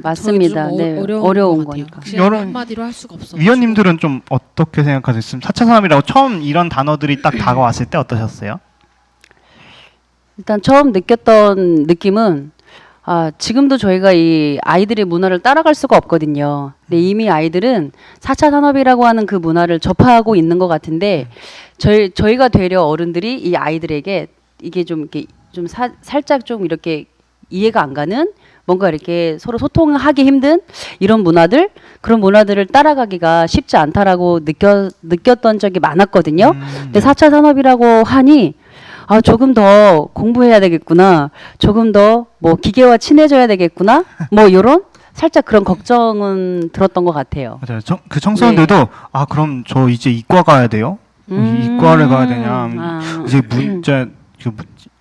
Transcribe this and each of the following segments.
맞습니다. 네, 어려운 거니까. 여러 한마디로 할 수가 없어. 위원님들은 좀 어떻게 생각하셨어요? 4차 산업이라고 처음 이런 단어들이 딱 다가왔을 때 어떠셨어요? 일단 처음 느꼈던 느낌은 지금도 저희가 이 아이들의 문화를 따라갈 수가 없거든요. 근데 이미 아이들은 4차 산업이라고 하는 그 문화를 접하고 있는 것 같은데 저희가 되려 어른들이 이 아이들에게 이게 좀 이렇게 좀 살짝 좀 이렇게 이해가 안 가는 뭔가 이렇게 서로 소통하기 힘든 이런 문화들 그런 문화들을 따라가기가 쉽지 않다라고 느꼈던 적이 많았거든요. 근데 4차 산업이라고 하니 조금 더 공부해야 되겠구나. 조금 더 뭐 기계와 친해져야 되겠구나. 뭐 이런 살짝 그런 걱정은 들었던 것 같아요. 맞아요. 그 청소년들도 그럼 저 이제 이과 가야 돼요? 이과를 가야 되냐? 이제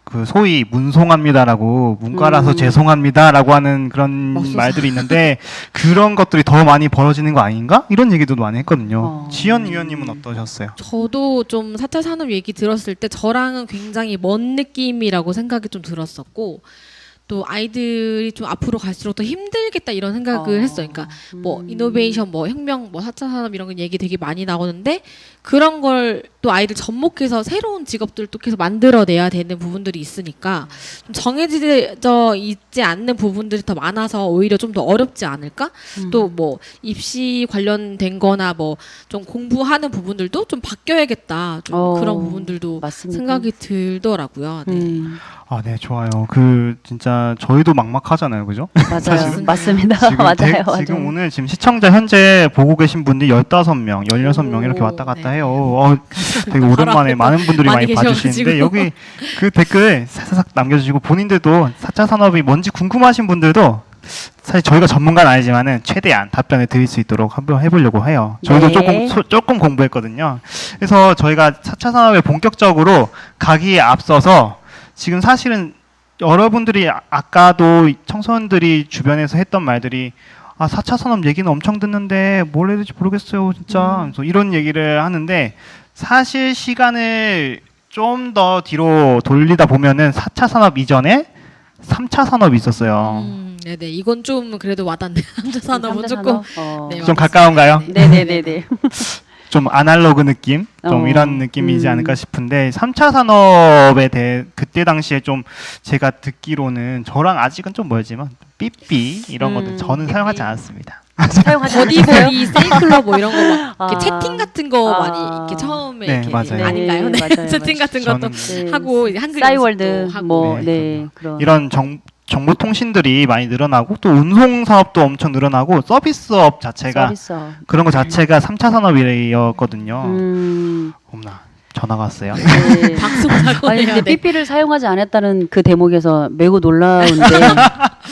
그 소위 문송합니다라고 문과라서 죄송합니다라고 하는 그런 말들이 있는데 그런 것들이 더 많이 벌어지는 거 아닌가? 이런 얘기도 많이 했거든요. 지연 위원님은 어떠셨어요? 저도 좀 4차 산업 얘기 들었을 때 저랑은 굉장히 먼 느낌이라고 생각이 좀 들었었고 또 아이들이 좀 앞으로 갈수록 더 힘들겠다 이런 생각을 했어요. 그러니까 뭐 이노베이션, 뭐 혁명, 뭐 4차 산업 이런 거 얘기 되게 많이 나오는데 그런 걸 또 아이들 접목해서 새로운 직업들을 또 계속 만들어내야 되는 부분들이 있으니까 좀 정해져 있지 않는 부분들이 더 많아서 오히려 좀 더 어렵지 않을까? 또 뭐 입시 관련된 거나 뭐 좀 공부하는 부분들도 좀 바뀌어야겠다. 좀 그런 부분들도 맞습니다. 생각이 들더라고요. 네. 네, 좋아요. 진짜 저희도 막막하잖아요, 그죠? 맞아요. 맞습니다. 지금 맞아요. 지금 오늘 지금 시청자 현재 보고 계신 분들이 15명, 16명 이렇게 왔다 갔다 네. 해요. 되게 오랜만에 많은 분들이 많이 계셔가지고. 봐주시는데 여기 그 댓글 사사삭 남겨주시고 본인들도 4차 산업이 뭔지 궁금하신 분들도 사실 저희가 전문가는 아니지만은 최대한 답변을 드릴 수 있도록 한번 해보려고 해요. 저희도 네. 조금 공부했거든요. 그래서 저희가 4차 산업에 본격적으로 가기에 앞서서 지금 사실은 여러분들이 아까도 청소년들이 주변에서 했던 말들이 4차 산업 얘기는 엄청 듣는데 뭘 해야 될지 모르겠어요, 진짜. 그래서 이런 얘기를 하는데 사실 시간을 좀 더 뒤로 돌리다 보면은 4차 산업 이전에 3차 산업이 있었어요. 네네. 이건 좀 그래도 와닿네요. 3차 산업은 조금 네, 좀 가까운가요? 네네네네. 좀 아날로그 느낌? 좀 이런 느낌이지 않을까 싶은데 3차 산업에 대해 그때 당시에 좀 제가 듣기로는 저랑 아직은 좀 멀지만 삐삐 이런 것들 저는 사용하지 않았습니다. 사용하지 않으세요? 버디버디, 세이클럽 뭐 이런 거 막 이렇게 채팅 같은 거 많이 이렇게 처음에 네, 이렇게 맞아요. 아닌가요? 네. 맞아요. 채팅 같은 것도 네. 하고 이제 한글 싸이월드 연습도 하고 뭐 네, 그런 이런 정보통신들이 많이 늘어나고 또 운송 사업도 엄청 늘어나고 서비스업 자체가 서비스업. 그런 거 자체가 3차 산업이었거든요. 어머나 전화가 왔어요. 네. 방송 사고 아니 근데 해야 돼. 삐삐를 사용하지 않았다는 그 대목에서 매우 놀라운데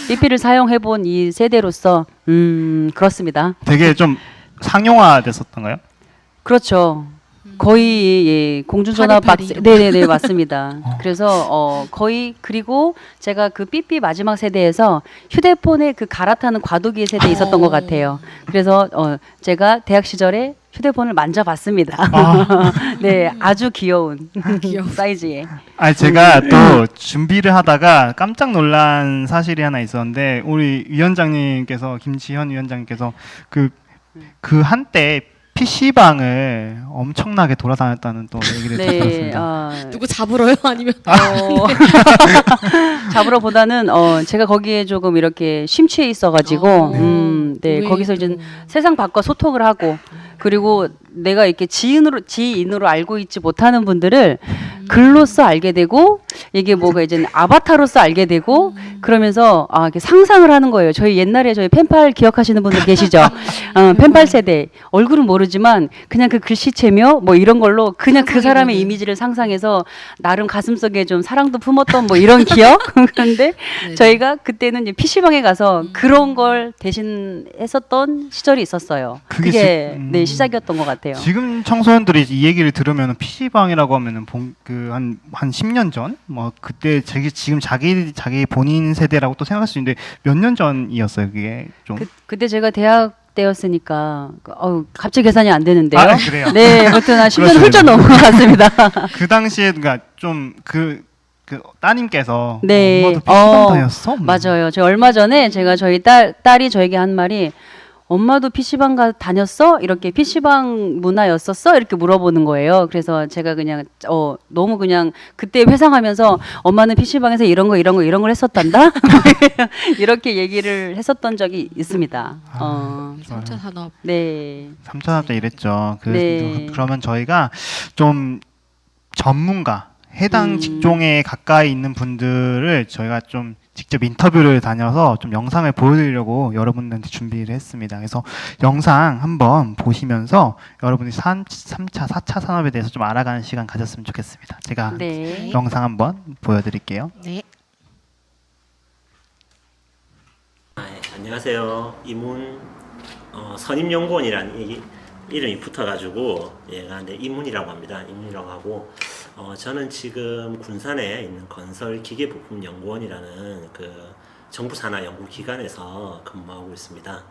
삐삐를 사용해본 이 세대로서 그렇습니다. 되게 좀 상용화됐었던가요? 그렇죠. 거의 공중전화 파리파리 박스 네네네 맞습니다. 그래서 거의 그리고 제가 그 삐삐 마지막 세대에서 휴대폰에 그 갈아타는 과도기의 세대에 있었던 것 같아요. 그래서 제가 대학 시절에 휴대폰을 만져봤습니다. 네, 아주 귀여운 귀여워. 사이즈의. 제가 또 준비를 하다가 깜짝 놀란 사실이 하나 있었는데 우리 위원장님께서 김지현 위원장님께서 그 한때 PC방을 엄청나게 돌아다녔다는 또 얘기를 들었습니다. 누구 잡으러요? 아니면 잡으러보다는 제가 거기에 조금 이렇게 심취해 있어가지고 네 거기서 이제 세상 밖과 소통을 하고 그리고 내가 이렇게 지인으로 알고 있지 못하는 분들을 글로써 알게 되고 이게 뭐가 이제 아바타로서 알게 되고 그러면서 이렇게 상상을 하는 거예요. 저희 옛날에 저희 펜팔 기억하시는 분들 계시죠? 펜팔 세대 얼굴은 모르지만 그냥 그 글씨체며 뭐 이런 걸로 그냥 그 사람의 이미지를 상상해서 나름 가슴속에 좀 사랑도 품었던 뭐 이런 기억. 그런데 저희가 그때는 이제 PC방에 가서 그런 걸 대신 했었던 시절이 있었어요. 그게 네 시작이었던 것 같아요. 지금 청소년들이 이 얘기를 들으면은 PC방이라고 하면은 한 10년 전? 뭐 그때 지금 자기 본인 세대라고 또 생각할 수 있는데 몇 년 전이었어요, 그게 좀. 그때 제가 대학 때였으니까 갑자기 계산이 안 되는데요. 그래요? 네, 아무튼 한 10년 그렇습니다. 훌쩍 넘은 것 같습니다. 그 당시에 그러니까 좀 그 그 따님께서 네. 엄마도 PC방 다녔어? 맞아요. 제가 얼마 전에 제가 저희 딸이 저에게 한 말이 엄마도 PC방 다녔어? 이렇게 PC방 문화였었어? 이렇게 물어보는 거예요. 그래서 제가 그냥 너무 그냥 그때 회상하면서 엄마는 PC방에서 이런 걸 했었단다? 이렇게 얘기를 했었던 적이 있습니다. 3차 산업. 네. 3차 산업 때 이랬죠. 네. 그러면 저희가 좀 전문가, 해당 직종에 가까이 있는 분들을 저희가 좀 직접 인터뷰를 다녀서 좀 영상을 보여드리려고 여러분들한테 준비를 했습니다. 그래서 영상 한번 보시면서 여러분들이 3차, 4차 산업에 대해서 좀 알아가는 시간 가졌으면 좋겠습니다. 제가 네. 영상 한번 보여드릴게요. 네. 안녕하세요. 이문 선임연구원이라는 이름이 붙어가지고 얘가 근데 이문이라고 합니다. 이문이라고 하고 저는 지금 군산에 있는 건설기계부품연구원이라는 그 정부 산하 연구기관에서 근무하고 있습니다.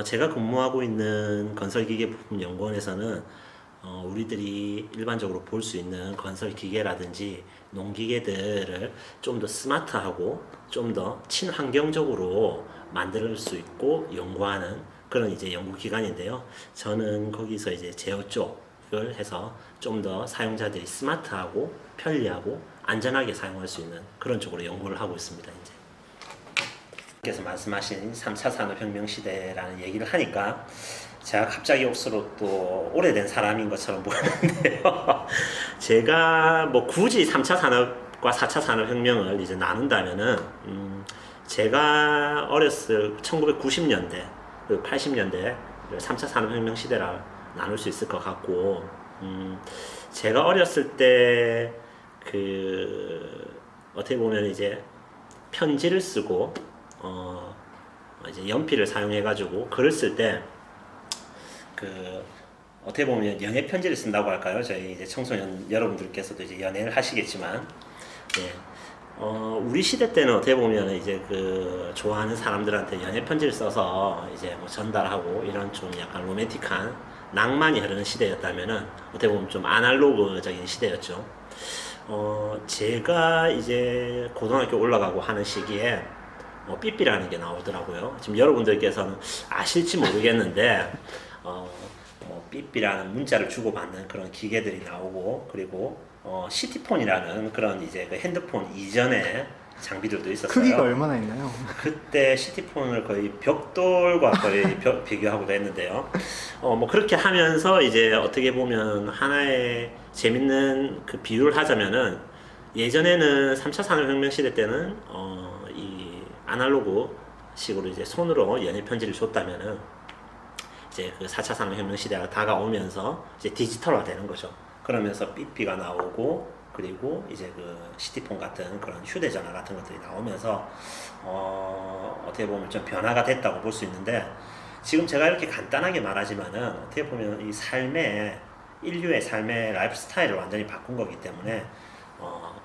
제가 근무하고 있는 건설기계부품연구원에서는 우리들이 일반적으로 볼 수 있는 건설기계라든지 농기계들을 좀 더 스마트하고 좀 더 친환경적으로 만들 수 있고 연구하는 그런 이제 연구기관인데요. 저는 거기서 이제 제어 쪽을 해서 좀 더 사용자들이 스마트하고 편리하고 안전하게 사용할 수 있는 그런 쪽으로 연구를 하고 있습니다. 이제 께서 말씀하신 3차 산업혁명 시대라는 얘기를 하니까 제가 갑자기 억수로 또 오래된 사람인 것처럼 보이는데요. 제가 뭐 굳이 3차 산업과 4차 산업혁명을 이제 나눈다면은 제가 어렸을 1990년대, 80년대 3차 산업혁명 시대라 나눌 수 있을 것 같고, 제가 어렸을 때 어떻게 보면 이제 편지를 쓰고 이제 연필을 사용해가지고 글을 쓸 때 어떻게 보면 연애 편지를 쓴다고 할까요? 저희 이제 청소년 여러분들께서도 이제 연애를 하시겠지만, 예. 우리 시대 때는 어떻게 보면 이제 좋아하는 사람들한테 연애 편지를 써서 이제 뭐 전달하고 이런 좀 약간 로맨틱한 낭만이 흐르는 시대였다면은 어떻게 보면 좀 아날로그적인 시대였죠. 제가 이제 고등학교 올라가고 하는 시기에 삐삐라는 게 나오더라고요. 지금 여러분들께서는 아실지 모르겠는데, 삐삐라는 문자를 주고받는 그런 기계들이 나오고, 그리고 시티폰이라는 그런 이제 그 핸드폰 이전에 장비들도 있었어요. 크기가 얼마나 있나요? 그때 시티폰을 거의 벽돌과 거의 비교하고도 했는데요. 뭐 그렇게 하면서 이제 어떻게 보면 하나의 재밌는 그 비유를 하자면은, 예전에는 3차 산업혁명 시대 때는 이 아날로그 식으로 이제 손으로 연애 편지를 줬다면은, 이제 그 4차 산업혁명 시대가 다가오면서 이제 디지털화 되는 거죠. 그러면서 삐삐가 나오고, 그리고 이제 그 시티폰 같은 그런 휴대전화 같은 것들이 나오면서 어떻게 보면 좀 변화가 됐다고 볼 수 있는데, 지금 제가 이렇게 간단하게 말하지만은 어떻게 보면 이 인류의 삶의 라이프 스타일을 완전히 바꾼 거기 때문에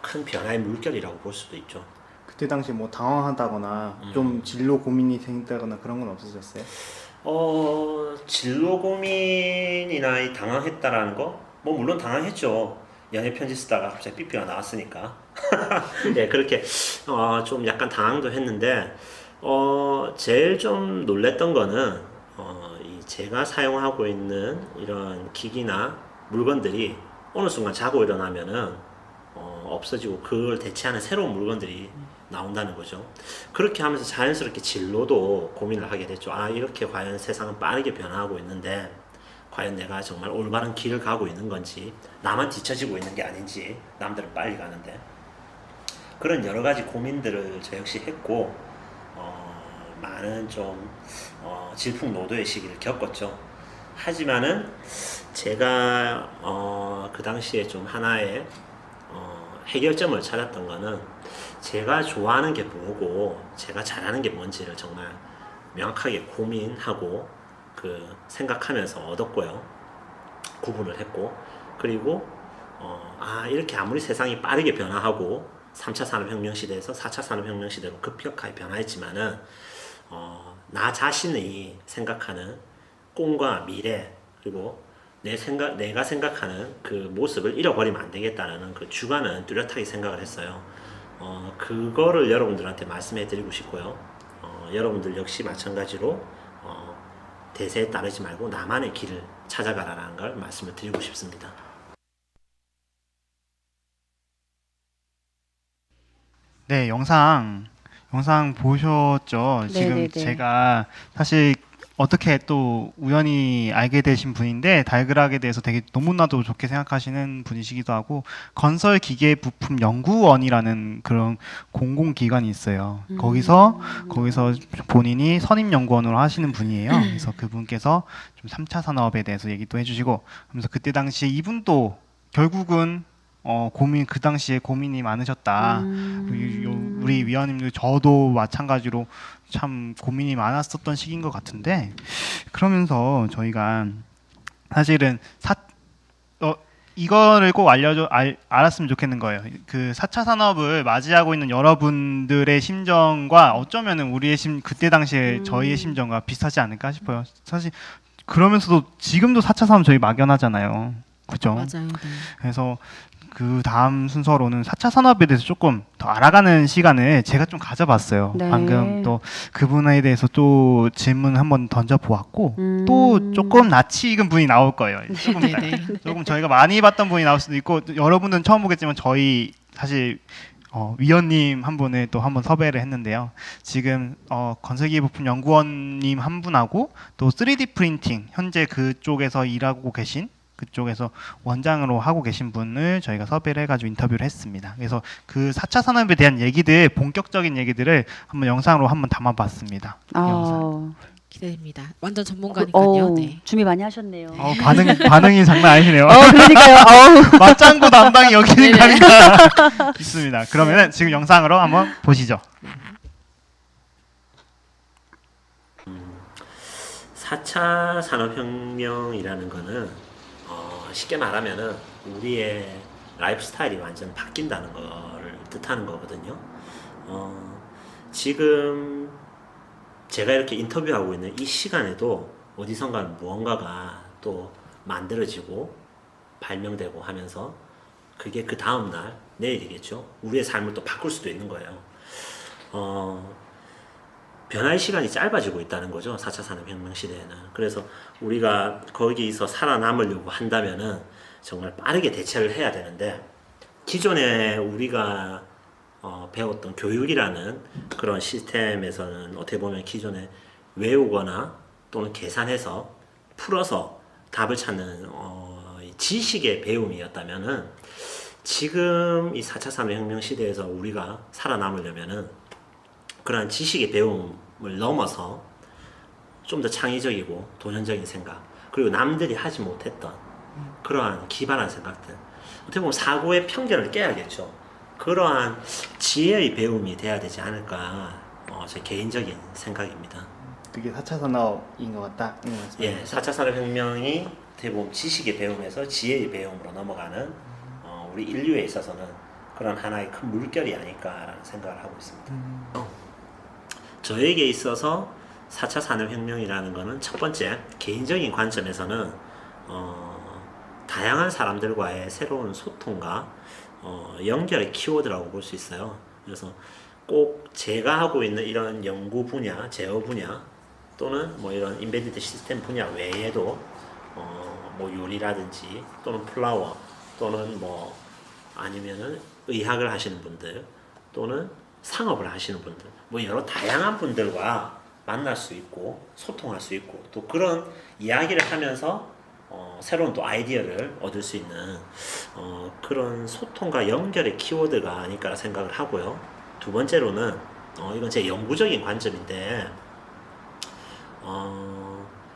큰 변화의 물결이라고 볼 수도 있죠. 그때 당시 뭐 당황하다거나 좀 진로 고민이 생겼다거나 그런 건 없으셨어요? 진로 고민이나 당황했다라는 거? 뭐 물론 당황했죠. 연애 편지 쓰다가 갑자기 삐삐가 나왔으니까. 네, 그렇게 좀 약간 당황도 했는데, 제일 좀 놀랬던 거는 제가 사용하고 있는 이런 기기나 물건들이 어느 순간 자고 일어나면은 없어지고 그걸 대체하는 새로운 물건들이 나온다는 거죠. 그렇게 하면서 자연스럽게 진로도 고민을 하게 됐죠. 이렇게 과연 세상은 빠르게 변화하고 있는데 과연 내가 정말 올바른 길을 가고 있는 건지, 나만 뒤처지고 있는 게 아닌지, 남들은 빨리 가는데. 그런 여러 가지 고민들을 저 역시 했고, 많은 좀 질풍노도의 시기를 겪었죠. 하지만은 제가 그 당시에 좀 하나의 해결점을 찾았던 거는, 제가 좋아하는 게 뭐고 제가 잘하는 게 뭔지를 정말 명확하게 고민하고 생각하면서 얻었고요. 구분을 했고, 그리고 이렇게 아무리 세상이 빠르게 변화하고 3차 산업혁명 시대에서 4차 산업혁명 시대로 급격하게 변화했지만은 나 자신이 생각하는 꿈과 미래, 그리고 내가 생각하는 그 모습을 잃어버리면 안 되겠다는 그 주관은 뚜렷하게 생각을 했어요. 그거를 여러분들한테 말씀해 드리고 싶고요. 여러분들 역시 마찬가지로 대세에 따르지 말고 나만의 길을 찾아가라는 걸 말씀을 드리고 싶습니다. 네, 영상 보셨죠? 지금 네네네. 제가 사실 어떻게 또 우연히 알게 되신 분인데 달그락에 대해서 되게 너무나도 좋게 생각하시는 분이시기도 하고 건설 기계 부품 연구원이라는 그런 공공기관이 있어요. 거기서 본인이 선임 연구원으로 하시는 분이에요. 그래서 그분께서 좀 3차 산업에 대해서 얘기도 해주시고 그러면서 그때 당시에 이분도 결국은 그 당시에 고민이 많으셨다. 우리 위원님도 저도 마찬가지로 참 고민이 많았었던 시기인 것 같은데 그러면서 저희가 사실은 이거를 꼭 알았으면 좋겠는 거예요. 그 4차 산업을 맞이하고 있는 여러분들의 심정과 어쩌면은 그때 당시에 저희의 심정과 비슷하지 않을까 싶어요. 사실 그러면서도 지금도 4차 산업 저희 막연하잖아요. 그죠? 맞아요. 네. 그래서 그 다음 순서로는 4차 산업에 대해서 조금 더 알아가는 시간을 제가 좀 가져봤어요. 네. 방금 또 그분에 대해서 또 질문 한번 던져보았고 또 조금 낯이 익은 분이 나올 거예요. 조금 이따. 조금 저희가 많이 봤던 분이 나올 수도 있고 여러분들은 처음 보겠지만 저희 사실 위원님 한 분을 또 한번 섭외를 했는데요. 지금 건설기계부품 연구원님 한 분하고 또 3D 프린팅 현재 그쪽에서 일하고 계신 그쪽에서 원장으로 하고 계신 분을 저희가 섭외를 해가지고 인터뷰를 했습니다. 그래서 그 4차 산업에 대한 얘기들, 본격적인 얘기들을 한번 영상으로 한번 담아봤습니다. 영상. 기대됩니다. 완전 전문가니까요. 네. 준비 많이 하셨네요. 반응이 장난 아니시네요. 그러니까요. 맞장구 담당이 여기는 가니까 있습니다. 그러면은 지금 영상으로 한번 보시죠. 4차 산업혁명이라는 거는 쉽게 말하면은 우리의 라이프 스타일이 완전 바뀐다는 거를 뜻하는 거거든요. 지금 제가 이렇게 인터뷰하고 있는 이 시간에도 어디선가 무언가가 또 만들어지고 발명되고 하면서 그게 그 다음날 내일이겠죠. 우리의 삶을 또 바꿀 수도 있는 거예요. 변화의 시간이 짧아지고 있다는 거죠. 4차 산업혁명 시대에는. 그래서 우리가 거기서 살아남으려고 한다면은 정말 빠르게 대처를 해야 되는데 기존에 우리가 배웠던 교육이라는 그런 시스템에서는 어떻게 보면 기존에 외우거나 또는 계산해서 풀어서 답을 찾는 지식의 배움이었다면은 지금 이 4차 산업혁명 시대에서 우리가 살아남으려면은 그러한 지식의 배움을 넘어서 좀 더 창의적이고 도전적인 생각 그리고 남들이 하지 못했던 그러한 기발한 생각들 어떻게 보면 사고의 편견을 깨야겠죠. 그러한 지혜의 배움이 돼야 되지 않을까 제 개인적인 생각입니다. 그게 4차 산업인 것 같다. 예, 4차 산업혁명이 어떻게 보면 지식의 배움에서 지혜의 배움으로 넘어가는 우리 인류에 있어서는 그런 하나의 큰 물결이 아닐까라는 생각을 하고 있습니다. 저에게 있어서 4차 산업혁명이라는 것은 첫 번째 개인적인 관점에서는 다양한 사람들과의 새로운 소통과 연결의 키워드라고 볼 수 있어요. 그래서 꼭 제가 하고 있는 이런 연구 분야, 제어 분야 또는 뭐 이런 인베디드 시스템 분야 외에도 뭐 요리라든지 또는 플라워 또는 뭐 아니면은 의학을 하시는 분들 또는 상업을 하시는 분들 뭐 여러 다양한 분들과 만날 수 있고 소통할 수 있고 또 그런 이야기를 하면서 새로운 또 아이디어를 얻을 수 있는 그런 소통과 연결의 키워드가 아닐까 생각을 하고요. 두 번째로는 이건 제 연구적인 관점인데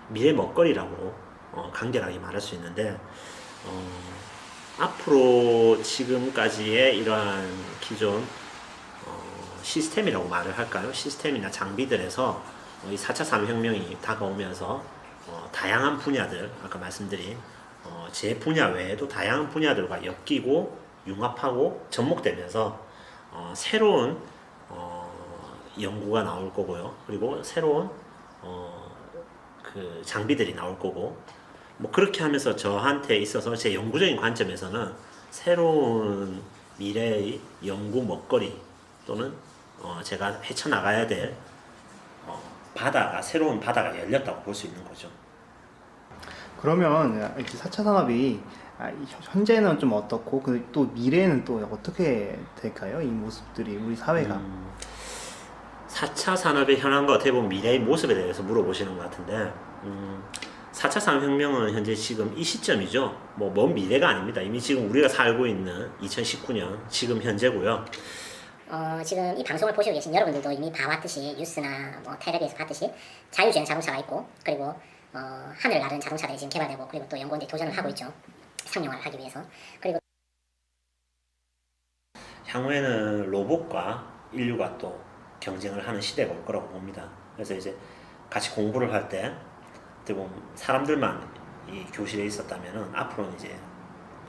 미래 먹거리라고 간결하게 말할 수 있는데 앞으로 지금까지의 이러한 기존 시스템이라고 말을 할까요? 시스템이나 장비들에서 이 4차 산업혁명이 다가오면서 다양한 분야들, 아까 말씀드린 제 분야 외에도 다양한 분야들과 엮이고 융합하고 접목되면서 새로운 연구가 나올 거고요. 그리고 새로운 그 장비들이 나올 거고 뭐 그렇게 하면서 저한테 있어서 제 연구적인 관점에서는 새로운 미래의 연구 먹거리 또는 제가 헤쳐나가야 될 새로운 바다가 열렸다고 볼 수 있는 거죠. 그러면 이제 4차 산업이 현재는 좀 어떻고 또 미래는 또 어떻게 될까요? 이 모습들이 우리 사회가. 4차 산업의 현황과 어떻게 보면 미래의 모습에 대해서 물어보시는 것 같은데 4차 산업혁명은 현재 지금 이 시점이죠. 뭐 먼 미래가 아닙니다. 이미 지금 우리가 살고 있는 2019년 지금 현재고요. 지금 이 방송을 보시고 계신 여러분들도 이미 봐왔듯이 뉴스나 뭐 텔레비에서 봤듯이 자율주행 자동차가 있고 그리고 하늘을 나르는 자동차들이 지금 개발되고 그리고 또 연구원들이 도전을 하고 있죠. 상용화를 하기 위해서. 그리고 향후에는 로봇과 인류가 또 경쟁을 하는 시대가 올 거라고 봅니다. 그래서 이제 같이 공부를 할 때 어떻게 보면 사람들만 이 교실에 있었다면은 앞으로는 이제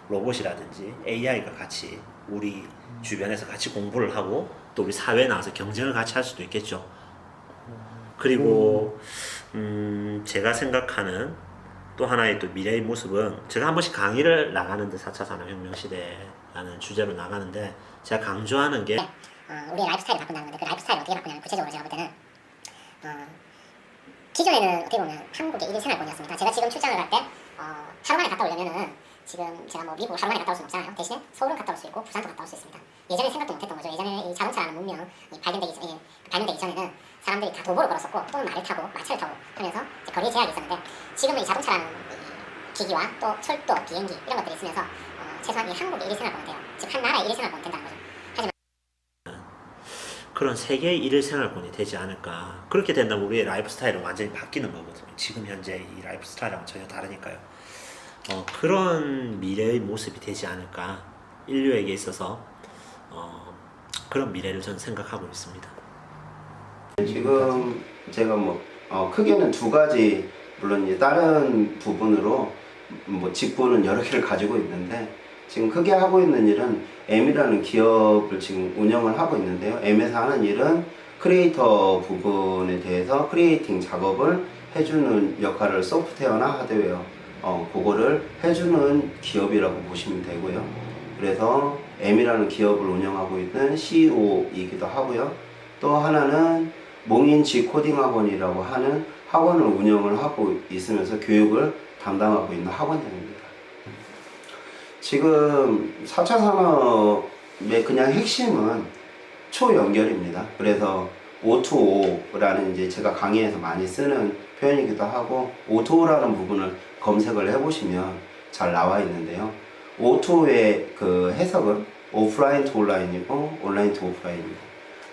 로봇이라든지 AI가 같이 우리 주변에서 같이 공부를 하고 또 우리 사회에 나와서 경쟁을 같이 할 수도 있겠죠. 그리고 제가 생각하는 또 하나의 또 미래의 모습은 제가 한 번씩 강의를 나가는데 4차 산업혁명 시대라는 주제로 나가는데 제가 강조하는 게 우리의 라이프 스타일을 바꾼다는 건데 그 라이프 스타일을 어떻게 바꾸냐면 구체적으로 제가 볼 때는 기존에는 어떻게 보면 한국의 1인 생활권이었습니다. 제가 지금 출장을 갈 때 하루 만에 갔다 오려면은 지금 제가 뭐 미국을 하루 만에 갔다 올 수는 없잖아요. 대신에 서울은 갔다 올 수 있고 부산도 갔다 올 수 있습니다. 예전에 생각도 못했던 거죠. 예전에 이 자동차라는 문명 발견되기 이전에는 사람들이 다 도보를 걸었었고 또는 말을 타고 마차를 타고 하면서 거리에 제약이 있었는데 지금은 이 자동차라는 이 기기와 또 철도, 비행기 이런 것들이 있으면서 최소한 이 한국의 1일 생활권은 돼요. 즉 한 나라의 1일 생활권은 된다는 거죠. 그런 세계의 일일 생활권이 되지 않을까. 그렇게 된다면 우리의 라이프 스타일은 완전히 바뀌는 거거든요. 지금 현재 이 라이프 스타일하고는 전혀 다르니까요. 그런 미래의 모습이 되지 않을까. 인류에게 있어서 그런 미래를 저는 생각하고 있습니다. 지금 제가 크게는 두 가지, 물론 이제 다른 부분으로 직군은 여러 개를 가지고 있는데 지금 크게 하고 있는 일은 M이라는 기업을 지금 운영을 하고 있는데요. M에서 하는 일은 크리에이터 부분에 대해서 크리에이팅 작업을 해주는 역할을 소프트웨어나 하드웨어 그거를 해주는 기업이라고 보시면 되고요. 그래서 M이라는 기업을 운영하고 있는 CEO이기도 하고요. 또 하나는 몽인 G코딩 학원이라고 하는 학원을 운영을 하고 있으면서 교육을 담당하고 있는 학원장입니다. 지금 4차 산업의 그냥 핵심은 초연결입니다. 그래서 O2O라는 이제 제가 강의에서 많이 쓰는 표현이기도 하고 O2O라는 부분을 검색을 해보시면 잘 나와 있는데요. O2O의 그 해석은 오프라인 투 온라인이고 온라인 투 오프라인입니다.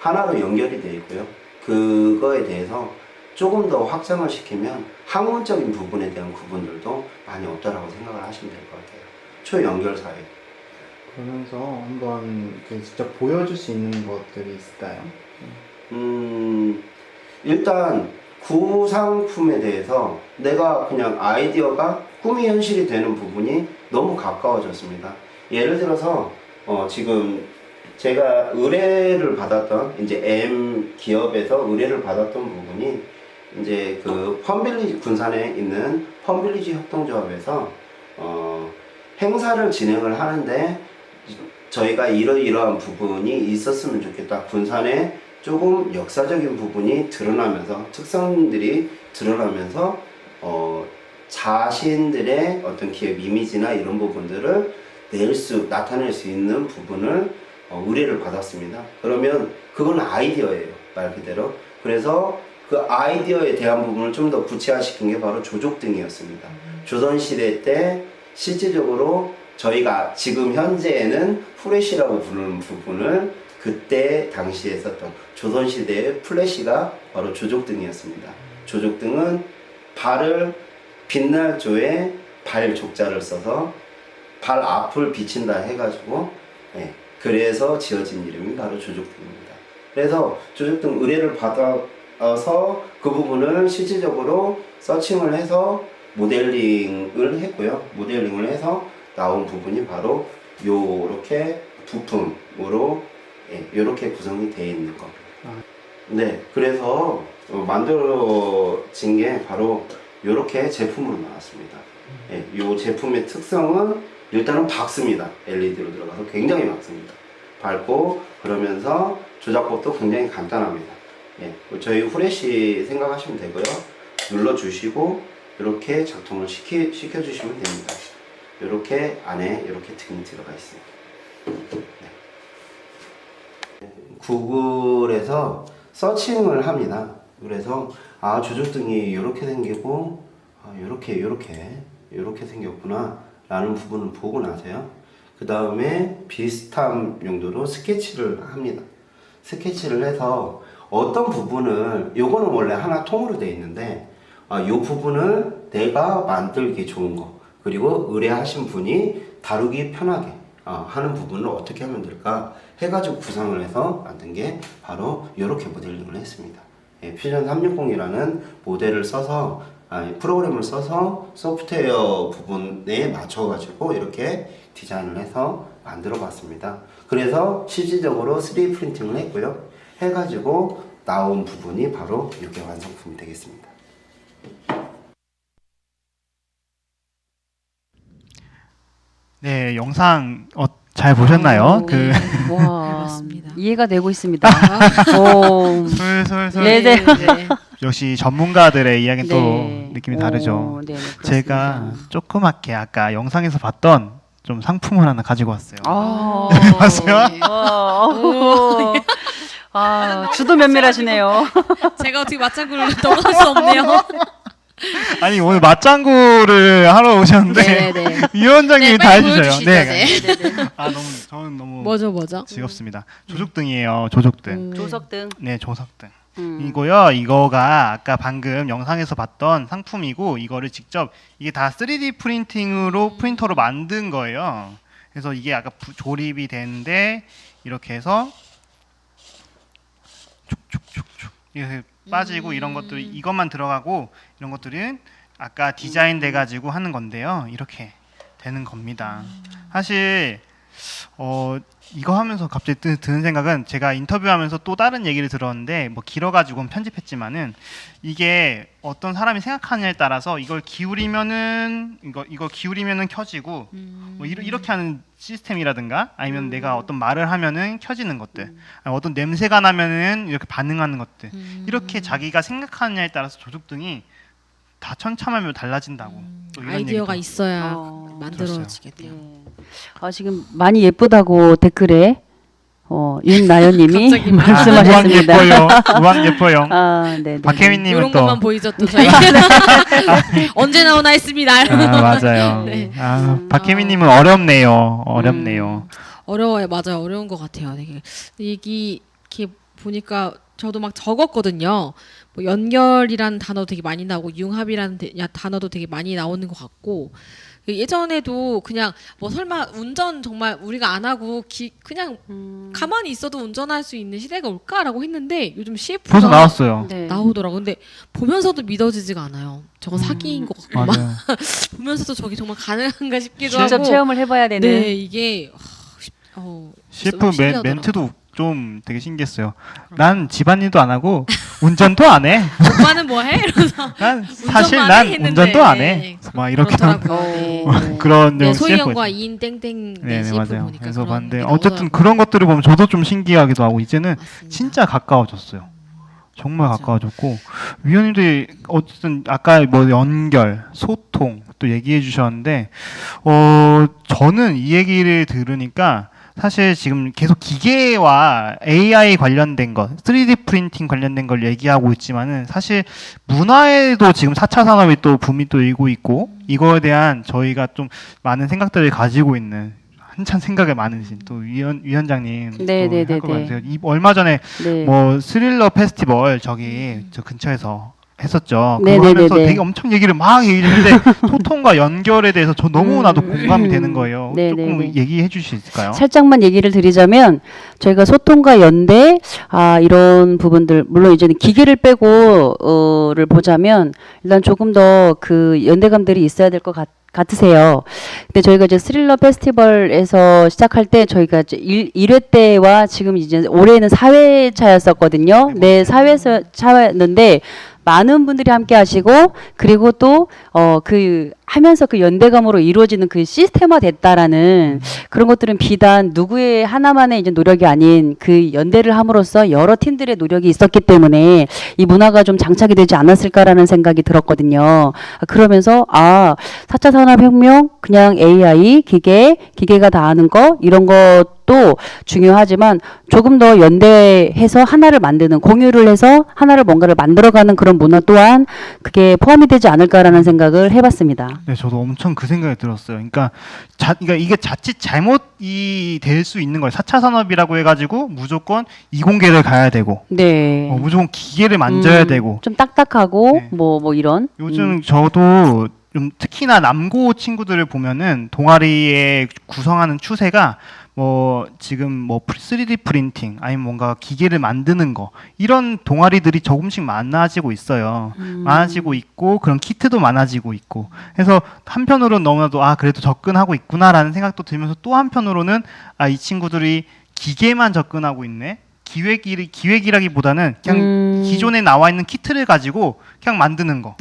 하나로 연결이 되어 있고요. 그거에 대해서 조금 더 확장을 시키면 학문적인 부분에 대한 구분들도 많이 없다라고 생각을 하시면 될 것 같아요. 초연결 사회. 그러면서 한번 직접 보여줄 수 있는 것들이 있을까요? 일단 구상품에 대해서 내가 그냥 아이디어가 꿈이 현실이 되는 부분이 너무 가까워졌습니다. 예를 들어서 지금 제가 의뢰를 받았던 이제 M 기업에서 의뢰를 받았던 부분이 이제 그 펀빌리지 군산에 있는 펀빌리지 협동조합에서 행사를 진행을 하는데 저희가 이러이러한 부분이 있었으면 좋겠다. 군산에 조금 역사적인 부분이 드러나면서 특성들이 드러나면서 자신들의 어떤 기업 이미지나 이런 부분들을 나타낼 수 있는 부분을 의뢰를 받았습니다. 그러면 그건 아이디어예요, 말 그대로. 그래서 그 아이디어에 대한 부분을 좀 더 구체화시킨 게 바로 조족등이었습니다. 조선시대 때 실질적으로 저희가 지금 현재에는 후레쉬라고 부르는 부분을 그때 당시에 썼던 조선시대의 플래시가 바로 조족등이었습니다. 조족등은 발을 빛날 조에 발 족자를 써서 발 앞을 비친다 해가지고 그래서 지어진 이름이 바로 조족등입니다. 그래서 조족등 의뢰를 받아서 그 부분을 실질적으로 서칭을 해서 모델링을 했고요. 모델링을 해서 나온 부분이 바로 요렇게 부품으로 이렇게 구성이 되어 있는 거. 네, 그래서 만들어진 게 바로 이렇게 제품으로 나왔습니다. 이 제품의 특성은 일단은 밝습니다. LED로 들어가서 굉장히 밝습니다. 밝고 그러면서 조작법도 굉장히 간단합니다. 예, 저희 후레쉬 생각하시면 되고요. 눌러주시고 이렇게 작동을 시켜주시면 됩니다. 이렇게 안에 이렇게 등이 들어가 있습니다. 네. 구글에서 서칭을 합니다. 그래서 조작등이 이렇게 생기고 이렇게 생겼구나 라는 부분을 보고 나서요. 그 다음에 비슷한 용도로 스케치를 합니다. 스케치를 해서 어떤 부분을, 요거는 원래 하나 통으로 되어 있는데 이 부분을 내가 만들기 좋은 거, 그리고 의뢰하신 분이 다루기 편하게 하는 부분을 어떻게 하면 될까 해가지고 구상을 해서 만든 게 바로 이렇게 모델링을 했습니다. 예, 퓨전 360이라는 모델을 써서 프로그램을 써서 소프트웨어 부분에 맞춰가지고 이렇게 디자인을 해서 만들어 봤습니다. 그래서 실질적으로 3D 프린팅을 했고요. 해가지고 나온 부분이 바로 이렇게 완성품이 되겠습니다. 네, 영상 잘 보셨나요? 네. 와, 맞습니다. 이해가 되고 있습니다. 오, 솔솔솔. 네네. 역시 전문가들의 이야기는 네. 또 느낌이 다르죠. 오, 네네, 그렇습니다. 제가 조그맣게 아까 영상에서 봤던 좀 상품을 하나 가지고 왔어요. 아, 봤어요? 주도 면밀하시네요. 제가 어떻게 맞장구를 넘어갈 수 없네요. 아니 오늘 맞장구를 하러 오셨는데 네네네. 위원장님이 네, 다 빨리 해주셔요. 보여주시죠. 네. 저는 너무 뭐죠? 지겹습니다. 조작등이에요. 조작등. 조석등. 네, 조작등. 이거요. 이거가 아까 방금 영상에서 봤던 상품이고 이거를 직접 이게 다 3D 프린팅으로 프린터로 만든 거예요. 그래서 이게 아까 조립이 되는데 이렇게 해서 축축축축 이렇게 빠지고 이런 것들 이것만 들어가고 이런 것들은 아까 디자인 돼 가지고 하는 건데요. 이렇게 되는 겁니다. 사실 이거 하면서 갑자기 드는 생각은 제가 인터뷰하면서 또 다른 얘기를 들었는데 뭐 길어가지고는 편집했지만은 이게 어떤 사람이 생각하느냐에 따라서 이걸 기울이면은 이거 기울이면은 켜지고 뭐 이렇게 하는 시스템이라든가 아니면 내가 어떤 말을 하면은 켜지는 것들 아니 어떤 냄새가 나면은 이렇게 반응하는 것들 이렇게 자기가 생각하느냐에 따라서 조작등이 다 천차만별 달라진다고 또 이런 아이디어가 얘기도 있어야 어, 만들어지게 돼요. 지금 많이 예쁘다고 댓글에 윤나연님이 갑자기 우왕 말씀하셨습니다. 예뻐요. 우왕 예뻐요. 네네. 박혜민님은 이런 또 것만 보이죠 또 저희. 언제 나오나 했습니다. 맞아요. 네. 박혜민님은 어렵네요. 어려워요. 맞아요. 어려운 것 같아요. 되게 이렇게 보니까 저도 막 적었거든요. 뭐 연결이라는 단어 되게 많이 나오고 융합이라는 단어도 되게 많이 나오는 것 같고 예전에도 그냥 뭐 설마 운전 정말 우리가 안 하고 그냥 가만히 있어도 운전할 수 있는 시대가 올까라고 했는데 요즘 CF가 벌써 나왔어요. 네. 나오더라고. 근데 보면서도 믿어지지가 않아요. 저거 사기인 것 같고 막 맞아요. 보면서도 저게 정말 가능한가 싶기도 직접 하고. 체험을 해봐야 되는. 네, 이게 CF 너무 신기하더라고요. 멘트도 좀 되게 신기했어요. 난 집안일도 안 하고 운전도 안 해. 오빠는 뭐 해? 이러면서 난 사실 운전만 난 해 했는데. 운전도 안 해. 막 이렇게 그렇더라고요. 그런 네, 내용 소희영과 CF. 2인 땡땡 네, CF 맞아요. 보니까 그래서 그런 봤는데 게 어쨌든 나오더라고요. 그런 것들을 보면 저도 좀 신기하기도 하고 이제는 맞습니다. 진짜 가까워졌어요. 정말 맞아요. 가까워졌고 위원님들이 어쨌든 아까 뭐 연결, 소통 또 얘기해 주셨는데 저는 이 얘기를 들으니까 사실 지금 계속 기계와 AI 관련된 것, 3D 프린팅 관련된 걸 얘기하고 있지만은 사실 문화에도 지금 4차 산업이 또 붐이 또 일고 있고 이거에 대한 저희가 좀 많은 생각들을 가지고 있는 한참 생각이 많으신 또 위원장님 네네네네. 또 할 것 같아요. 얼마 전에 네. 뭐 스릴러 페스티벌 저기 저 근처에서 했었죠. 그거 네네네네. 하면서 되게 엄청 얘기를 했는데 소통과 연결에 대해서 저 너무나도 공감이 되는 거예요. 네네네. 조금 얘기해 주실 수 있을까요? 살짝만 얘기를 드리자면 저희가 소통과 연대 이런 부분들 물론 이제는 기계를 빼고를 보자면 일단 조금 더 그 연대감들이 있어야 될 것 같으세요. 근데 저희가 이제 스릴러 페스티벌에서 시작할 때 저희가 이제 1회 때와 지금 이제 올해는 4회차였었거든요. 네, 4회차였는데 많은 분들이 함께 하시고 그리고 또 그 하면서 그 연대감으로 이루어지는 그 시스템화 됐다라는 그런 것들은 비단 누구의 하나만의 이제 노력이 아닌 그 연대를 함으로써 여러 팀들의 노력이 있었기 때문에 이 문화가 좀 장착이 되지 않았을까라는 생각이 들었거든요. 그러면서 4차 산업혁명 그냥 AI, 기계가 다 하는 거 이런 것도 중요하지만 조금 더 연대해서 하나를 만드는 공유를 해서 하나를 뭔가를 만들어가는 그런 문화 또한 그게 포함이 되지 않을까라는 생각을 해봤습니다. 네, 저도 엄청 그 생각이 들었어요. 그러니까 이게 자칫 잘못이 될 수 있는 거예요. 4차 산업이라고 해가지고 무조건 이공계를 가야 되고, 네. 무조건 기계를 만져야 되고. 좀 딱딱하고 네. 뭐 이런. 요즘 저도 좀 특히나 남고 친구들을 보면은 동아리에 구성하는 추세가 지금 3D 프린팅 아니면 뭔가 기계를 만드는 거 이런 동아리들이 조금씩 많아지고 있어요. 많아지고 있고 그런 키트도 많아지고 있고 해서 한편으로는 너무나도 그래도 접근하고 있구나라는 생각도 들면서 또 한편으로는 이 친구들이 기계만 접근하고 있네. 기획이라기보다는 그냥 기존에 나와 있는 키트를 가지고 그냥 만드는 거.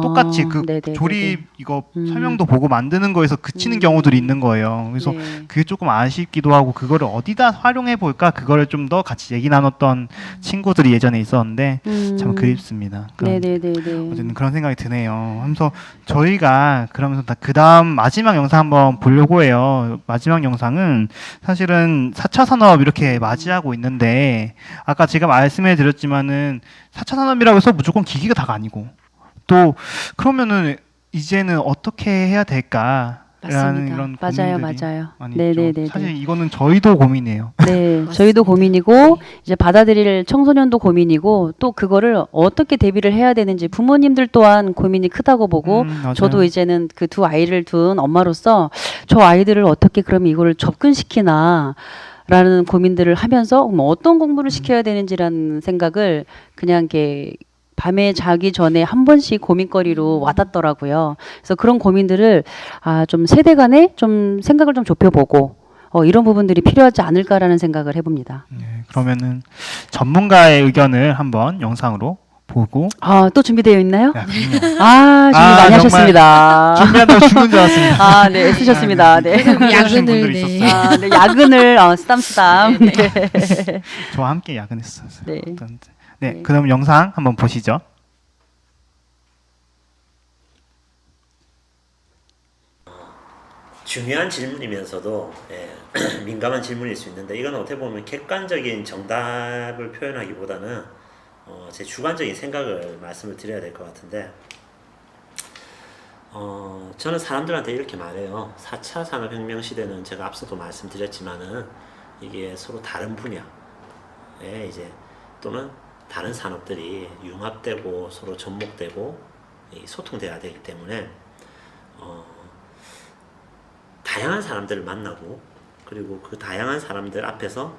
똑같이 그 네네네네. 조립 이거 설명도 보고 만드는 거에서 그치는 경우들이 있는 거예요. 그래서 네. 그게 조금 아쉽기도 하고 그거를 어디다 활용해 볼까 그거를 좀 더 같이 얘기 나눴던 친구들이 예전에 있었는데 참 그립습니다. 네네네네. 어쨌든 그런 생각이 드네요. 하면서 저희가 그러면서 그 다음 마지막 영상 한번 보려고 해요. 마지막 영상은 사실은 4차 산업 이렇게 맞이하고 있는데 아까 제가 말씀해 드렸지만은 4차 산업이라고 해서 무조건 기기가 다가 아니고 또 그러면은 이제는 어떻게 해야 될까? 라는 이런 맞아요, 고민들이 맞아요. 많이 네네네. 있죠. 사실 이거는 저희도 고민이에요. 네, 저희도 고민이고 이제 받아들일 청소년도 고민이고 또 그거를 어떻게 대비를 해야 되는지 부모님들 또한 고민이 크다고 보고 맞아요. 저도 이제는 그 두 아이를 둔 엄마로서 저 아이들을 어떻게 그럼 이거를 접근시키나 라는 고민들을 하면서 어떤 공부를 시켜야 되는지라는 생각을 그냥 이렇게 밤에 자기 전에 한 번씩 고민거리로 와닿더라고요. 그래서 그런 고민들을 좀 세대 간에 좀 생각을 좀 좁혀보고 이런 부분들이 필요하지 않을까라는 생각을 해봅니다. 네, 그러면은 전문가의 의견을 한번 영상으로 보고 또 준비되어 있나요? 야, 그럼요. 준비 많이 하셨습니다. 준비한다고 죽는 줄 알았습니다. 네, 애쓰셨습니다. 네. 야근을 야근을 분들이 네. 있었어요. 네, 야근을 쓰담쓰담. 네. 저와 함께 야근했어요. 네. 네, 그럼 영상 한번 보시죠. 중요한 질문이면서도 민감한 질문일 수 있는데 이건 어떻게 보면 객관적인 정답을 표현하기보다는 제 주관적인 생각을 말씀을 드려야 될 것 같은데 저는 사람들한테 이렇게 말해요. 4차 산업혁명 시대는 제가 앞서도 말씀드렸지만은 이게 서로 다른 분야에 이제 또는 다른 산업들이 융합되고 서로 접목되고 소통돼야 되기 때문에 다양한 사람들을 만나고 그리고 그 다양한 사람들 앞에서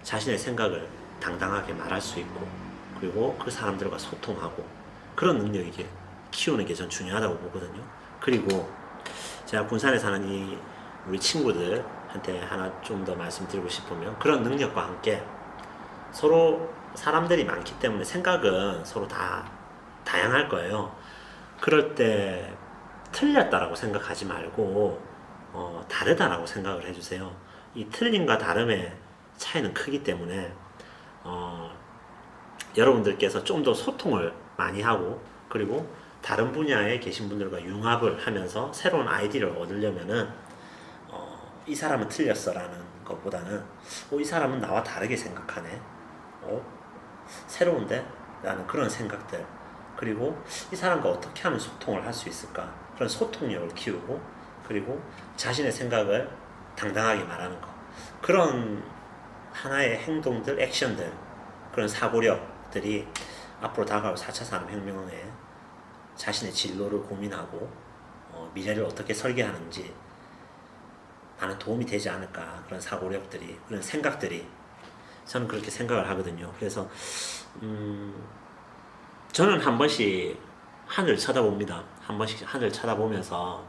자신의 생각을 당당하게 말할 수 있고 그리고 그 사람들과 소통하고 그런 능력이 키우는 게 전 중요하다고 보거든요. 그리고 제가 군산에 사는 우리 친구들한테 하나 좀 더 말씀드리고 싶으면 그런 능력과 함께 서로 사람들이 많기 때문에 생각은 서로 다 다양할 거예요. 그럴 때 틀렸다라고 생각하지 말고 다르다라고 생각을 해주세요. 이 틀림과 다름의 차이는 크기 때문에 여러분들께서 좀 더 소통을 많이 하고 그리고 다른 분야에 계신 분들과 융합을 하면서 새로운 아이디어를 얻으려면은 이 사람은 틀렸어라는 것보다는 이 사람은 나와 다르게 생각하네. 새로운데? 라는 그런 생각들 그리고 이 사람과 어떻게 하면 소통을 할 수 있을까 그런 소통력을 키우고 그리고 자신의 생각을 당당하게 말하는 것 그런 하나의 행동들, 액션들 그런 사고력들이 앞으로 다가올 4차 산업혁명에 자신의 진로를 고민하고 미래를 어떻게 설계하는지 많은 도움이 되지 않을까 그런 사고력들이 그런 생각들이 저는 그렇게 생각을 하거든요. 그래서 저는 한 번씩 하늘 쳐다봅니다. 한 번씩 하늘 쳐다보면서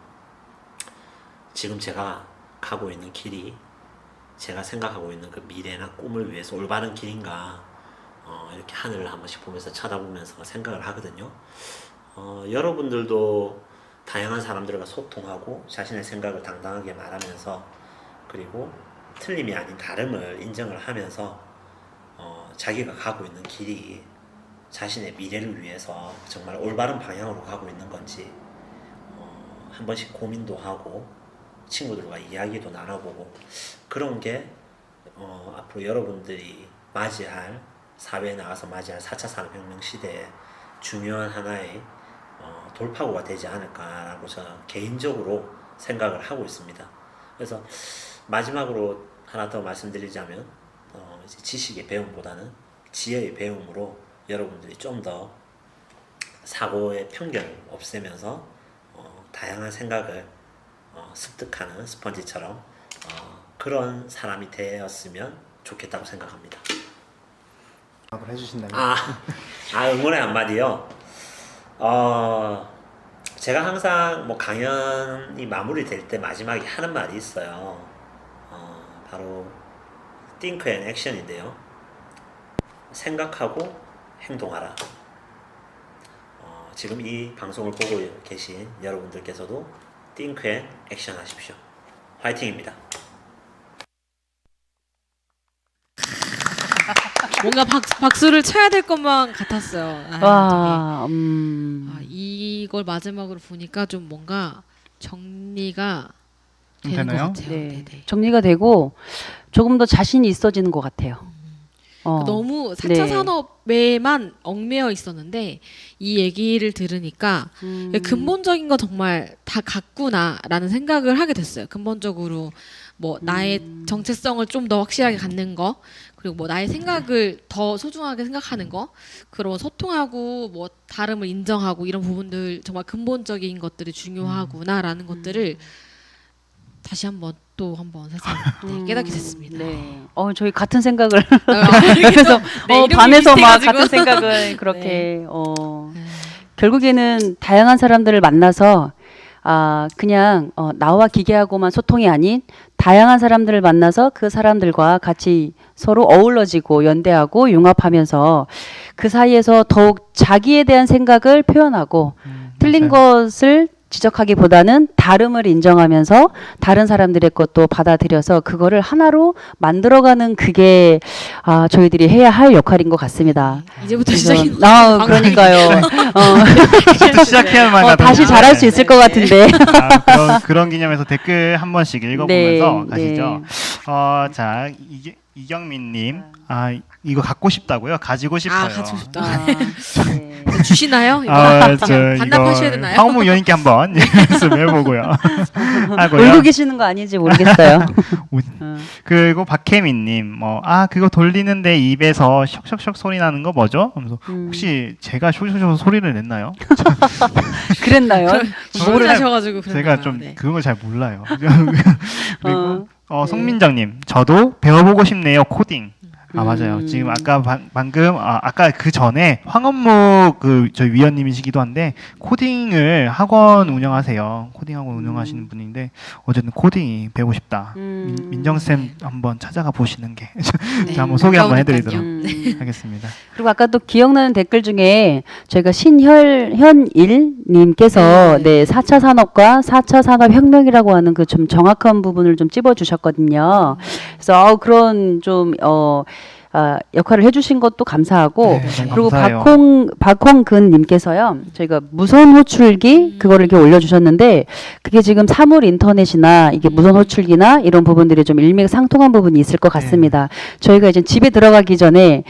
지금 제가 가고 있는 길이 제가 생각하고 있는 그 미래나 꿈을 위해서 올바른 길인가 이렇게 하늘을 한 번씩 보면서 쳐다보면서 생각을 하거든요. 여러분들도 다양한 사람들과 소통하고 자신의 생각을 당당하게 말하면서 그리고 틀림이 아닌 다름을 인정을 하면서 자기가 가고 있는 길이 자신의 미래를 위해서 정말 올바른 방향으로 가고 있는 건지 한 번씩 고민도 하고 친구들과 이야기도 나눠보고 그런 게 앞으로 여러분들이 맞이할 사회에 나가서 맞이할 4차 산업혁명 시대에 중요한 하나의 돌파구가 되지 않을까라고 저는 개인적으로 생각을 하고 있습니다. 그래서 마지막으로 하나 더 말씀드리자면 이제 지식의 배움보다는 지혜의 배움으로 여러분들이 좀 더 사고의 편견을 없애면서 다양한 생각을 습득하는 스펀지처럼 그런 사람이 되었으면 좋겠다고 생각합니다. 답을 해주신다면. 응원의 한마디요. 제가 항상 뭐 강연이 마무리될 때 마지막에 하는 말이 있어요. 바로 Think and Action인데요. 생각하고 행동하라. 지금 이 방송을 보고 계신 여러분들께서도 Think and Action 하십시오. 화이팅입니다. 뭔가 박수를 쳐야 될 것만 같았어요. 와, 이걸 마지막으로 보니까 좀 뭔가 정리가 되는 것 되나요? 같아요. 네. 네네. 정리가 되고 조금 더 자신이 있어지는 것 같아요. 너무 4차 네. 산업에만 얽매여 있었는데 이 얘기를 들으니까 근본적인 거 정말 다 같구나라는 생각을 하게 됐어요. 근본적으로 뭐 나의 정체성을 좀 더 확실하게 갖는 거, 그리고 뭐 나의 생각을 더 소중하게 생각하는 거, 그리고 소통하고 뭐 다름을 인정하고 이런 부분들 정말 근본적인 것들이 중요하구나라는 것들을 다시 한번 세상 깨닫게 됐습니다. 네. 저희 같은 생각을 그래서 반에서 막 같은 생각을 그렇게 결국에는 다양한 사람들을 만나서 그냥 나와 기계하고만 소통이 아닌 다양한 사람들을 만나서 그 사람들과 같이 서로 어우러지고 연대하고 융합하면서 그 사이에서 더욱 자기에 대한 생각을 표현하고 틀린 것을 지적하기보다는 다름을 인정하면서 다른 사람들의 것도 받아들여서 그거를 하나로 만들어가는 그게 저희들이 해야 할 역할인 것 같습니다. 이제부터 그래서- 시작인 그러니까요. 이제부터 시작해야 말 같아요. 다시 잘할 수 있을 것 같은데. 그런 기념에서 댓글 한 번씩 읽어보면서 가시죠. 자, 이경민님, 이거 갖고 싶다고요? 가지고 싶어요. 가지고 싶다. 네. 주시나요? 이거 반납하셔야 되나요? 황무 위원님께 한번 말씀해보고요. 하고요. 울고 계시는 거 아닌지 모르겠어요. 그리고 박혜민님, 그거 돌리는데 입에서 슉슉슉 소리 나는 거 뭐죠? 하면서 혹시 제가 슉슉슉 소리를 냈나요? 그랬나요? 소리 나셔가지고 제가 좀 네. 그런 걸 잘 몰라요. 그리고 송민정님, 저도 배워보고 싶네요, 코딩. 맞아요. 지금 아까 방금 아까 그 전에 황원목 저희 위원님이시기도 한데 코딩을 학원 운영하세요. 코딩 학원 운영하시는 분인데 어쨌든 코딩이 배우고 싶다. 민정 쌤 한번 찾아가 보시는 게 제가 한번 소개 한번 해드리도록 하겠습니다. 그리고 아까 또 기억나는 댓글 중에 저희가 신현일님께서 네 4차 산업과 4차 산업 혁명이라고 하는 그 좀 정확한 부분을 좀 찝어주셨거든요. 그래서 그런 좀 역할을 해주신 것도 감사하고 네, 그리고 감사해요. 박홍근님께서요 저희가 무선 호출기 그거를 이렇게 올려주셨는데 그게 지금 사물 인터넷이나 이게 무선 호출기나 이런 부분들이 좀 일맥상통한 부분이 있을 것 같습니다. 저희가 이제 집에 들어가기 전에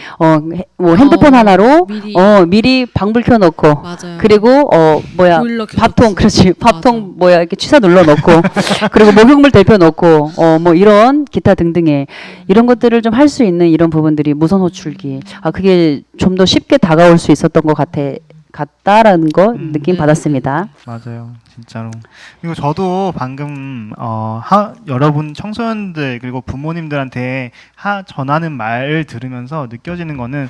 뭐 핸드폰 하나로 미리 방불 켜놓고 맞아요. 그리고 보일러 켜놓고. 밥통 그렇지 밥통 맞아. 이렇게 취사 눌러 놓고 그리고 목욕물 데펴 놓고 뭐 이런 기타 등등의 이런 것들을 좀 할 수 있는 이런 부분들이 무선 호출기 그게 좀 더 쉽게 다가올 수 있었던 것 같다라는 거 느낌 받았습니다. 맞아요, 진짜로. 그리고 저도 방금 여러분 청소년들 그리고 부모님들한테 전하는 말 들으면서 느껴지는 거는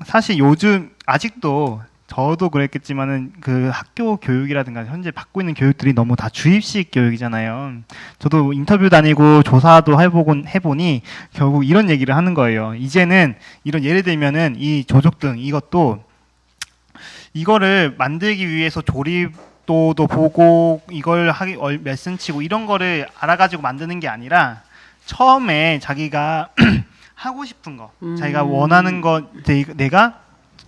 사실 요즘 아직도 저도 그랬겠지만은 그 학교 교육이라든가 현재 받고 있는 교육들이 너무 다 주입식 교육이잖아요. 저도 인터뷰 다니고 조사도 해보니 결국 이런 얘기를 하는 거예요. 이제는 이런 예를 들면은 이 조족등 이거를 만들기 위해서 조립도 각도도 보고 이걸 하기 몇 센치고 이런 거를 알아가지고 만드는 게 아니라 처음에 자기가 하고 싶은 거, 자기가 원하는 거, 내가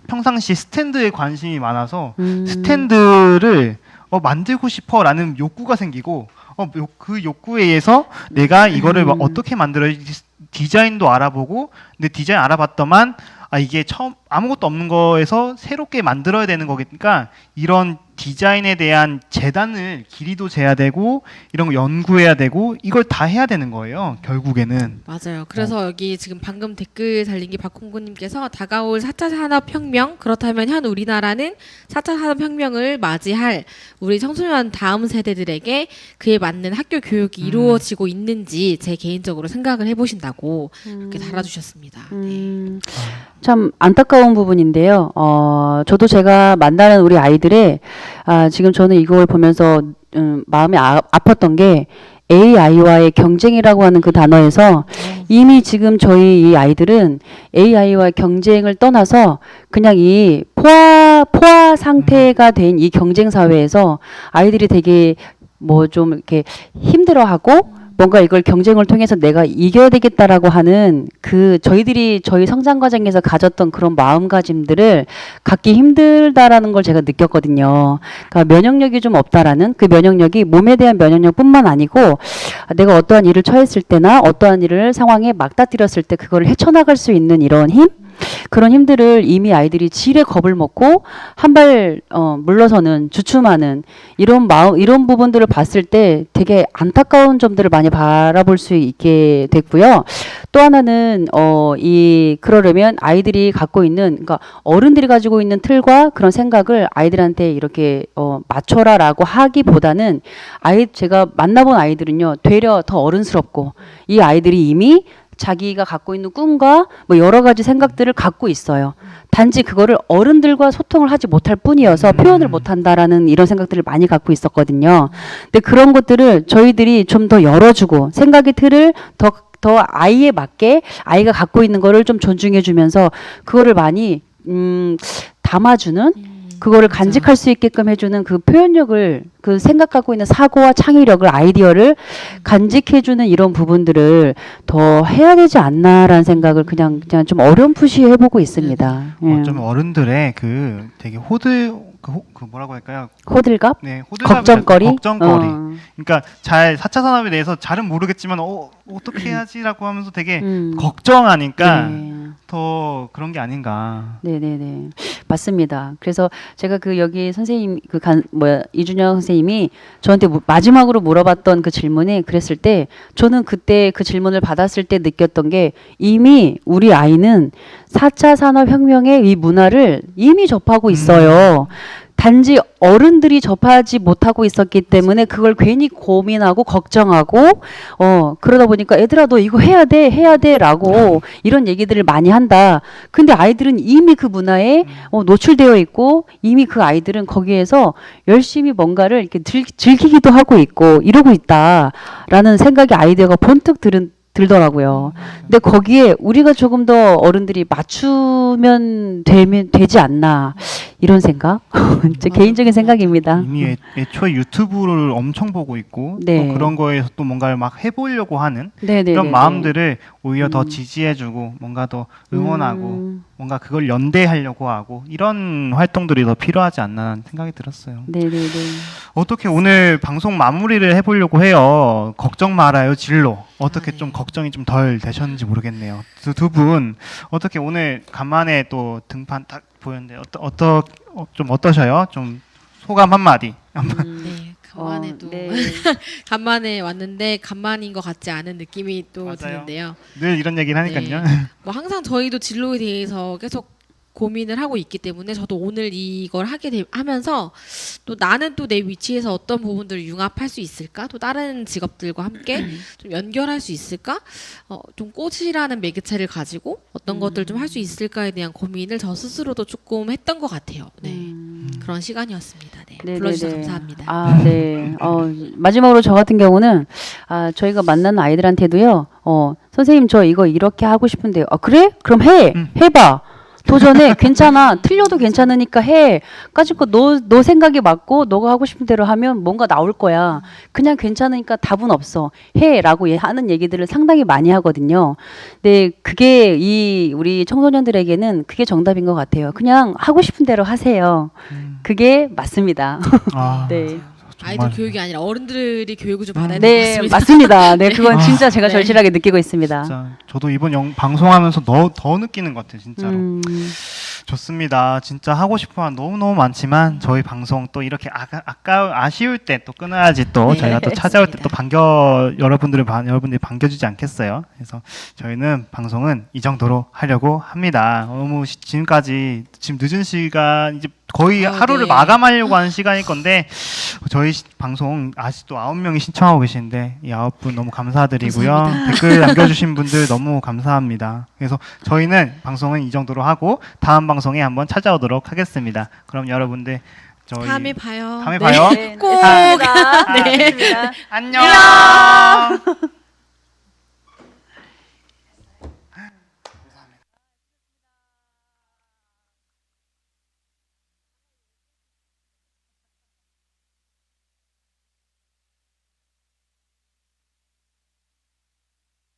평상시 스탠드에 관심이 많아서 스탠드를 만들고 싶어라는 욕구가 생기고 그 욕구에 의해서 내가 이거를 막 어떻게 만들어야 디자인도 알아보고 근데 디자인 알아봤더만 이게 처음 아무것도 없는 거에서 새롭게 만들어야 되는 거니까 이런 디자인에 대한 재단을 길이도 재야 되고 이런 거 연구해야 되고 이걸 다 해야 되는 거예요. 결국에는. 맞아요. 그래서 여기 지금 방금 댓글 달린 게 박홍구님께서 다가올 4차 산업혁명 그렇다면 현 우리나라는 4차 산업혁명을 맞이할 우리 청소년 다음 세대들에게 그에 맞는 학교 교육이 이루어지고 있는지 제 개인적으로 생각을 해보신다고 이렇게 달아주셨습니다. 네. 참 안타까운 부분인데요. 저도 제가 만나는 우리 아이들의 지금 저는 이걸 보면서 마음이 아팠던 게 AI와의 경쟁이라고 하는 그 단어에서 이미 지금 저희 이 아이들은 AI와의 경쟁을 떠나서 그냥 이 포화 상태가 된 이 경쟁 사회에서 아이들이 되게 뭐 좀 이렇게 힘들어하고 뭔가 이걸 경쟁을 통해서 내가 이겨야 되겠다라고 하는 그 저희 성장 과정에서 가졌던 그런 마음가짐들을 갖기 힘들다라는 걸 제가 느꼈거든요. 그러니까 면역력이 좀 없다라는 그 면역력이 몸에 대한 면역력뿐만 아니고 내가 어떠한 일을 처했을 때나 어떠한 일을 상황에 막다뜨렸을 때 그거를 헤쳐나갈 수 있는 이런 힘? 그런 힘들을 이미 아이들이 지레 겁을 먹고 한 발 물러서는 주춤하는 이런 마음 이런 부분들을 봤을 때 되게 안타까운 점들을 많이 바라볼 수 있게 됐고요. 또 하나는 그러려면 아이들이 갖고 있는 그러니까 어른들이 가지고 있는 틀과 그런 생각을 아이들한테 이렇게 맞춰라라고 하기보다는 제가 만나본 아이들은요 되려 더 어른스럽고 이 아이들이 이미 자기가 갖고 있는 꿈과 뭐 여러 가지 생각들을 갖고 있어요. 단지 그거를 어른들과 소통을 하지 못할 뿐이어서 표현을 못한다라는 이런 생각들을 많이 갖고 있었거든요. 근데 그런 것들을 저희들이 좀 더 열어주고 생각의 틀을 더 아이에 맞게 아이가 갖고 있는 거를 좀 존중해주면서 그거를 많이 담아주는 그거를 간직할 수 있게끔 해주는 그 표현력을 그 생각 갖고 있는 사고와 창의력을 아이디어를 간직해주는 이런 부분들을 더 해야 되지 않나라는 생각을 그냥 좀 어렴풋이 해보고 있습니다. 좀 어른들의 그 되게 그 뭐라고 할까요? 호들갑? 네, 호들갑 걱정거리? 그러니까 4차 산업에 대해서 잘은 모르겠지만 어떻게 해야지라고 하면서 되게 걱정하니까 더 그런 게 아닌가. 네네네. 맞습니다. 그래서 제가 여기 선생님 이준영 선생님이 저한테 마지막으로 물어봤던 그 질문에 그랬을 때 저는 그때 그 질문을 받았을 때 느꼈던 게 이미 우리 아이는 4차 산업혁명의 이 문화를 이미 접하고 있어요. 단지 어른들이 접하지 못하고 있었기 때문에 그걸 괜히 고민하고 걱정하고 그러다 보니까 애들아 너 이거 해야 돼라고 이런 얘기들을 많이 한다. 근데 아이들은 이미 그 문화에 노출되어 있고 이미 그 아이들은 거기에서 열심히 뭔가를 이렇게 즐기기도 하고 있고 이러고 있다라는 생각이 아이디어가 번뜩 들더라고요. 근데 거기에 우리가 조금 더 어른들이 맞추면 되지 않나 이런 생각? 제 개인적인 생각입니다. 이미 애초에 유튜브를 엄청 보고 있고 네. 또 그런 거에서 또 뭔가를 막 해보려고 하는 네네네네. 그런 마음들을 오히려 더 지지해주고 뭔가 더 응원하고 뭔가 그걸 연대하려고 하고 이런 활동들이 더 필요하지 않나 생각이 들었어요. 네네네. 어떻게 오늘 방송 마무리를 해보려고 해요. 걱정 말아요 진로. 어떻게 좀 걱정이 좀 덜 되셨는지 모르겠네요. 두 분 어떻게 오늘 간만에 또 등판 딱 보였는데 좀 어떠셔요? 좀 소감 한마디. 네, 간만에도 네. 간만에 왔는데 간만인 것 같지 않은 느낌이 또 맞아요. 드는데요. 늘 이런 얘기를 하니까요. 네. 뭐 항상 저희도 진로에 대해서 계속 고민을 하고 있기 때문에 저도 오늘 이걸 하면서 또 나는 또 내 위치에서 어떤 부분들을 융합할 수 있을까? 또 다른 직업들과 함께 좀 연결할 수 있을까? 좀 꽃이라는 매개체를 가지고 어떤 것들 좀 할 수 있을까에 대한 고민을 저 스스로도 조금 했던 것 같아요. 네. 그런 시간이었습니다. 네. 네네네. 불러주셔서 감사합니다. 네. 마지막으로 저 같은 경우는 저희가 만나는 아이들한테도요. 선생님 저 이거 이렇게 하고 싶은데요. 그래? 그럼 해봐. 도전해. 괜찮아. 틀려도 괜찮으니까 해. 까짓거 너 생각이 맞고 너가 하고 싶은 대로 하면 뭔가 나올 거야. 그냥 괜찮으니까 답은 없어. 해라고 하는 얘기들을 상당히 많이 하거든요. 근데 그게 우리 청소년들에게는 그게 정답인 것 같아요. 그냥 하고 싶은 대로 하세요. 그게 맞습니다. 아, 네. 아이들 정말. 교육이 아니라 어른들이 교육을 좀 받아야 네, 될것 같습니다. 맞습니다. 네, 그건 아. 진짜 제가 네. 절실하게 느끼고 있습니다. 진짜 저도 이번 방송하면서 더 느끼는 것 같아요, 진짜로. 좋습니다. 진짜 하고 싶은 건 너무너무 많지만 저희 방송 또 이렇게 아쉬울 때 또 끊어야지 또 네, 저희가 또 찾아올 때 또 맞습니다. 여러분들이 반겨주지 않겠어요. 그래서 저희는 방송은 이 정도로 하려고 합니다. 너무 지금까지 지금 늦은 시간 이제 거의 하루를 네. 마감하려고 하는 시간일 건데 저희 방송 아직도 9명이 신청하고 계시는데 이 9분 너무 감사드리고요. 감사합니다. 댓글 남겨주신 분들 너무 감사합니다. 그래서 저희는 방송은 이 정도로 하고 다음 방송에 한번 찾아오도록 하겠습니다. 그럼 여러분들 저희 다음에 봐요. 다음에 네. 봐요. 네, 꼭. 감사합니다. 네. 알겠습니다. 안녕.